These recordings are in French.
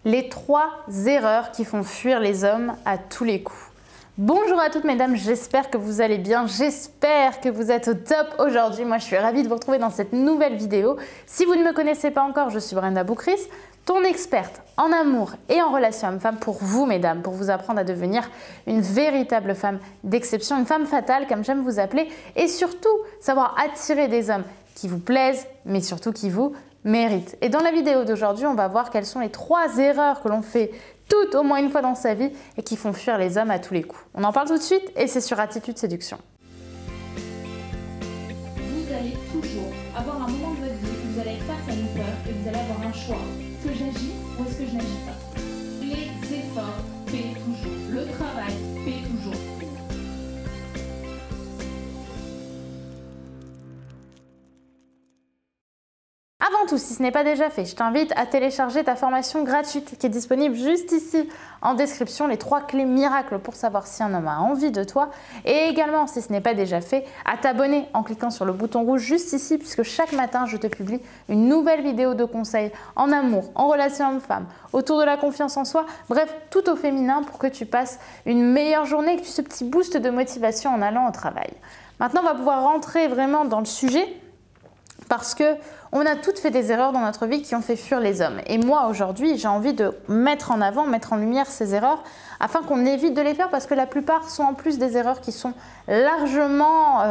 les 3 erreurs qui font fuir les hommes à tous les coups. Bonjour à toutes mesdames, j'espère que vous allez bien, j'espère que vous êtes au top aujourd'hui. Moi je suis ravie de vous retrouver dans cette nouvelle vidéo. Si vous ne me connaissez pas encore, je suis Brenda Boukris, ton experte en amour et en relation homme-femme pour vous mesdames, pour vous apprendre à devenir une véritable femme d'exception, une femme fatale comme j'aime vous appeler, et surtout savoir attirer des hommes qui vous plaisent mais surtout qui vous méritent. Et dans la vidéo d'aujourd'hui, on va voir quelles sont les 3 erreurs que l'on fait toutes au moins une fois dans sa vie et qui font fuir les hommes à tous les coups. On en parle tout de suite et c'est sur Attitude Séduction. Vous allez toujours avoir un moment de votre vie où vous allez être face à une peur et vous allez avoir un choix. Est-ce que j'agis ou est-ce que je n'agis pas? Les efforts paient toujours. Le travail paie toujours. Avant tout, si ce n'est pas déjà fait, je t'invite à télécharger ta formation gratuite qui est disponible juste ici en description, les 3 clés miracles pour savoir si un homme a envie de toi. Et également, si ce n'est pas déjà fait, à t'abonner en cliquant sur le bouton rouge juste ici puisque chaque matin, je te publie une nouvelle vidéo de conseils en amour, en relation homme-femme, autour de la confiance en soi, bref, tout au féminin pour que tu passes une meilleure journée et que tu aies ce petit boost de motivation en allant au travail. Maintenant, on va pouvoir rentrer vraiment dans le sujet. Parce qu'on a toutes fait des erreurs dans notre vie qui ont fait fuir les hommes. Et moi, aujourd'hui, j'ai envie de mettre en avant, mettre en lumière ces erreurs afin qu'on évite de les faire parce que la plupart sont en plus des erreurs qui sont largement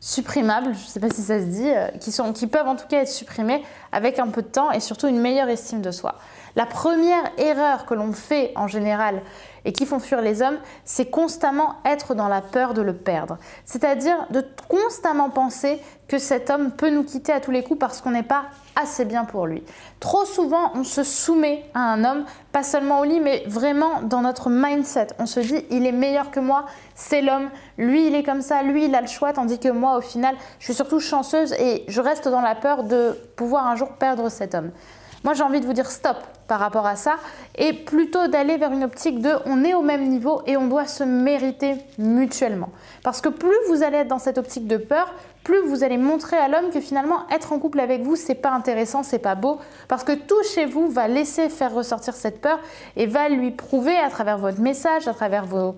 supprimables, je ne sais pas si ça se dit, qui peuvent en tout cas être supprimées avec un peu de temps et surtout une meilleure estime de soi. La première erreur que l'on fait en général et qui font fuir les hommes, c'est constamment être dans la peur de le perdre. C'est-à-dire de constamment penser que cet homme peut nous quitter à tous les coups parce qu'on n'est pas assez bien pour lui. Trop souvent, on se soumet à un homme, pas seulement au lit, mais vraiment dans notre mindset. On se dit, il est meilleur que moi, c'est l'homme, lui il est comme ça, lui il a le choix, tandis que moi au final, je suis surtout chanceuse et je reste dans la peur de pouvoir un jour perdre cet homme. Moi, j'ai envie de vous dire stop par rapport à ça et plutôt d'aller vers une optique de on est au même niveau et on doit se mériter mutuellement. Parce que plus vous allez être dans cette optique de peur, plus vous allez montrer à l'homme que finalement être en couple avec vous, c'est pas intéressant, c'est pas beau, parce que tout chez vous va laisser faire ressortir cette peur et va lui prouver à travers votre message, à travers vos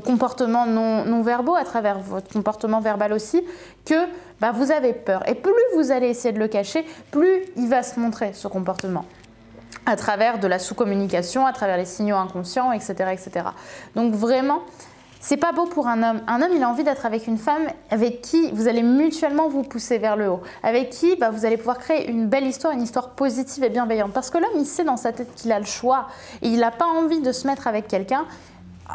comportements non verbaux, à travers votre comportement verbal aussi, que vous avez peur. Et plus vous allez essayer de le cacher, plus il va se montrer ce comportement. À travers de la sous-communication, à travers les signaux inconscients, etc. etc. Donc vraiment, c'est pas beau pour un homme. Un homme, il a envie d'être avec une femme avec qui vous allez mutuellement vous pousser vers le haut. Avec qui vous allez pouvoir créer une belle histoire, une histoire positive et bienveillante. Parce que l'homme, il sait dans sa tête qu'il a le choix. Et il n'a pas envie de se mettre avec quelqu'un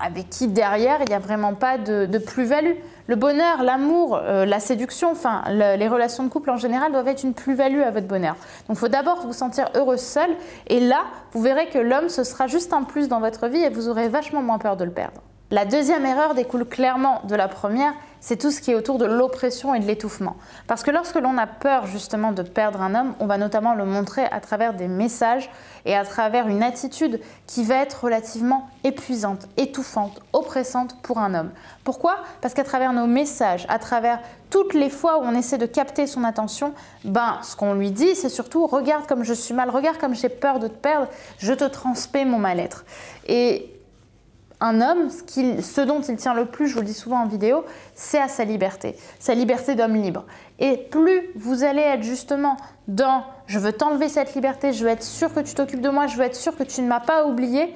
avec qui derrière il n'y a vraiment pas de plus-value. Le bonheur, l'amour, la séduction, enfin les relations de couple en général doivent être une plus-value à votre bonheur. Donc il faut d'abord vous sentir heureuse seule et là vous verrez que l'homme ce sera juste un plus dans votre vie et vous aurez vachement moins peur de le perdre. La deuxième erreur découle clairement de la première, c'est tout ce qui est autour de l'oppression et de l'étouffement. Parce que lorsque l'on a peur justement de perdre un homme, on va notamment le montrer à travers des messages et à travers une attitude qui va être relativement épuisante, étouffante, oppressante pour un homme. Pourquoi? Parce qu'à travers nos messages, à travers toutes les fois où on essaie de capter son attention, ce qu'on lui dit, c'est surtout « regarde comme je suis mal, regarde comme j'ai peur de te perdre, je te transmets mon mal-être ». Et un homme, ce dont il tient le plus, je vous le dis souvent en vidéo, c'est à sa liberté d'homme libre. Et plus vous allez être justement dans « je veux t'enlever cette liberté, je veux être sûr que tu t'occupes de moi, je veux être sûr que tu ne m'as pas oublié »,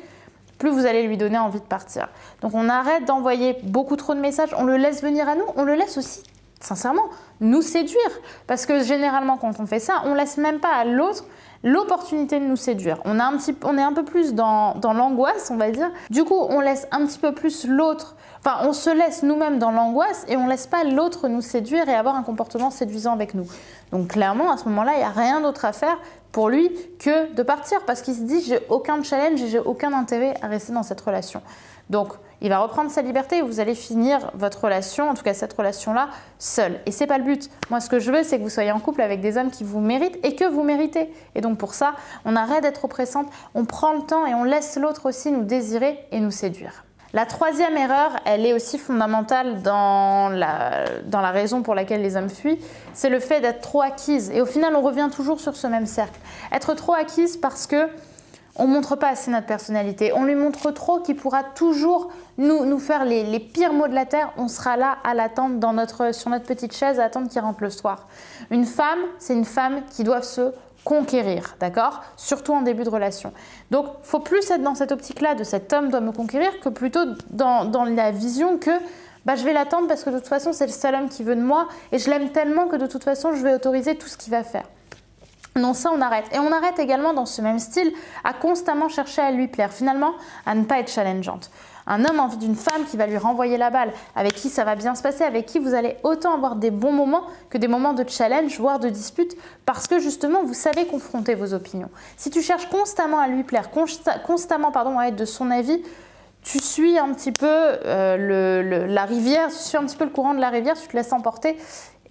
plus vous allez lui donner envie de partir. Donc on arrête d'envoyer beaucoup trop de messages, on le laisse venir à nous, on le laisse aussi, sincèrement, nous séduire. Parce que généralement quand on fait ça, on ne laisse même pas à l'autre l'opportunité de nous séduire. On est un peu plus dans l'angoisse, on va dire. Du coup, on laisse un petit peu plus l'autre, enfin on se laisse nous-mêmes dans l'angoisse et on ne laisse pas l'autre nous séduire et avoir un comportement séduisant avec nous. Donc clairement, à ce moment-là, il n'y a rien d'autre à faire pour lui que de partir parce qu'il se dit j'ai aucun challenge et j'ai aucun intérêt à rester dans cette relation. Donc, il va reprendre sa liberté et vous allez finir votre relation, en tout cas cette relation-là, seule. Et c'est pas le but. Moi, ce que je veux, c'est que vous soyez en couple avec des hommes qui vous méritent et que vous méritez. Et donc pour ça, on arrête d'être oppressante, on prend le temps et on laisse l'autre aussi nous désirer et nous séduire. La troisième erreur, elle est aussi fondamentale dans la raison pour laquelle les hommes fuient, c'est le fait d'être trop acquise. Et au final, on revient toujours sur ce même cercle. Être trop acquise parce que on ne montre pas assez notre personnalité. On lui montre trop qu'il pourra toujours nous faire les pires maux de la terre. On sera là à l'attendre sur notre petite chaise à attendre qu'il rentre le soir. Une femme, c'est une femme qui doit se conquérir, d'accord? Surtout en début de relation. Donc, il faut plus être dans cette optique-là de cet homme doit me conquérir que plutôt dans la vision que je vais l'attendre parce que de toute façon, c'est le seul homme qui veut de moi et je l'aime tellement que de toute façon, je vais autoriser tout ce qu'il va faire. Non, ça, on arrête. Et on arrête également dans ce même style à constamment chercher à lui plaire. Finalement, à ne pas être challengeante. Un homme a envie d'une femme qui va lui renvoyer la balle, avec qui ça va bien se passer, avec qui vous allez autant avoir des bons moments que des moments de challenge, voire de dispute, parce que justement, vous savez confronter vos opinions. Si tu cherches constamment à lui plaire, constamment à être de son avis, tu suis un petit peu la rivière, tu suis un petit peu le courant de la rivière, tu te laisses emporter.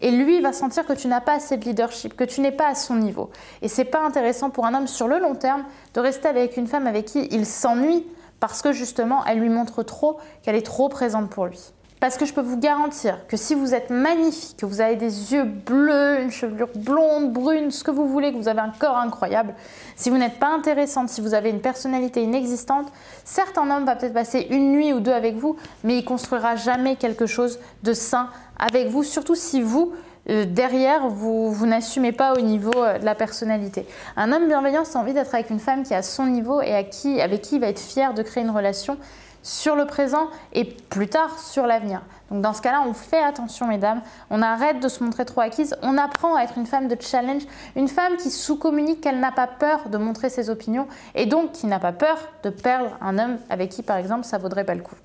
Et lui, il va sentir que tu n'as pas assez de leadership, que tu n'es pas à son niveau. Et c'est pas intéressant pour un homme sur le long terme de rester avec une femme avec qui il s'ennuie parce que justement, elle lui montre trop qu'elle est trop présente pour lui. Parce que je peux vous garantir que si vous êtes magnifique, que vous avez des yeux bleus, une chevelure blonde, brune, ce que vous voulez, que vous avez un corps incroyable, si vous n'êtes pas intéressante, si vous avez une personnalité inexistante, certes un homme va peut-être passer une nuit ou deux avec vous, mais il construira jamais quelque chose de sain avec vous, surtout si vous, derrière, vous n'assumez pas au niveau de la personnalité. Un homme bienveillant, c'est envie d'être avec une femme qui est à son niveau et avec qui il va être fier de créer une relation sur le présent et plus tard sur l'avenir. Donc dans ce cas-là, on fait attention mesdames, on arrête de se montrer trop acquise, on apprend à être une femme de challenge, une femme qui sous-communique, qu'elle n'a pas peur de montrer ses opinions et donc qui n'a pas peur de perdre un homme avec qui par exemple ça vaudrait pas le coup.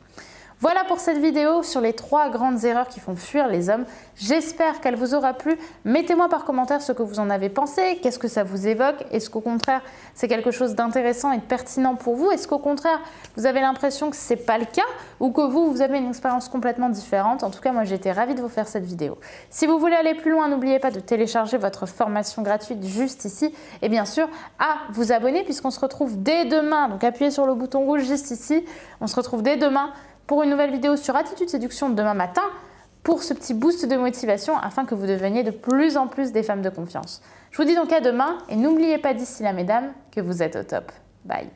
Voilà pour cette vidéo sur les 3 grandes erreurs qui font fuir les hommes. J'espère qu'elle vous aura plu. Mettez-moi par commentaire ce que vous en avez pensé. Qu'est-ce que ça vous évoque? Est-ce qu'au contraire, c'est quelque chose d'intéressant et de pertinent pour vous? Est-ce qu'au contraire, vous avez l'impression que ce n'est pas le cas ou que vous avez une expérience complètement différente? En tout cas, moi, j'ai été ravie de vous faire cette vidéo. Si vous voulez aller plus loin, n'oubliez pas de télécharger votre formation gratuite juste ici et bien sûr, à vous abonner puisqu'on se retrouve dès demain. Donc, appuyez sur le bouton rouge juste ici. On se retrouve dès demain pour une nouvelle vidéo sur Attitude Séduction demain matin pour ce petit boost de motivation afin que vous deveniez de plus en plus des femmes de confiance. Je vous dis donc à demain et n'oubliez pas d'ici là mesdames que vous êtes au top. Bye.